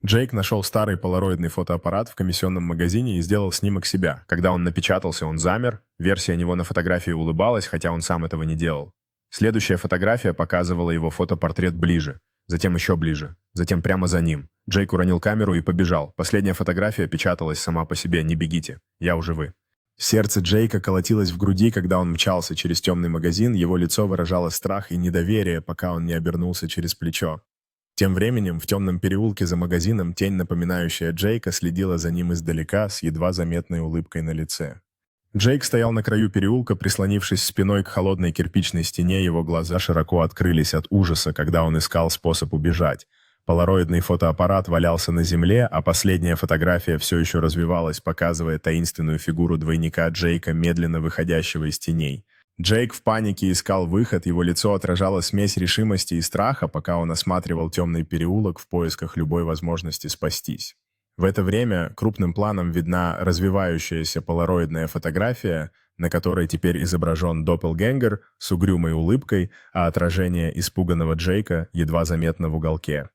Джейк нашел старый полароидный фотоаппарат в комиссионном магазине и сделал снимок себя. Когда он напечатался, он замер, версия него на фотографии улыбалась, хотя он сам этого не делал. Следующая фотография показывала его фотопортрет ближе, затем еще ближе, затем прямо за ним. Джейк уронил камеру и побежал. Последняя фотография печаталась сама по себе: «Не бегите, я уже вы». Сердце Джейка колотилось в груди, когда он мчался через темный магазин, его лицо выражало страх и недоверие, пока он не обернулся через плечо. Тем временем в темном переулке за магазином тень, напоминающая Джейка, следила за ним издалека с едва заметной улыбкой на лице. Джейк стоял на краю переулка, прислонившись спиной к холодной кирпичной стене, его глаза широко открылись от ужаса, когда он искал способ убежать. Полароидный фотоаппарат валялся на земле, а последняя фотография все еще развивалась, показывая таинственную фигуру двойника Джейка, медленно выходящего из теней. Джейк в панике искал выход, его лицо отражало смесь решимости и страха, пока он осматривал темный переулок в поисках любой возможности спастись. В это время крупным планом видна развивающаяся полароидная фотография, на которой теперь изображен доппелгänger с угрюмой улыбкой, а отражение испуганного Джейка едва заметно в уголке.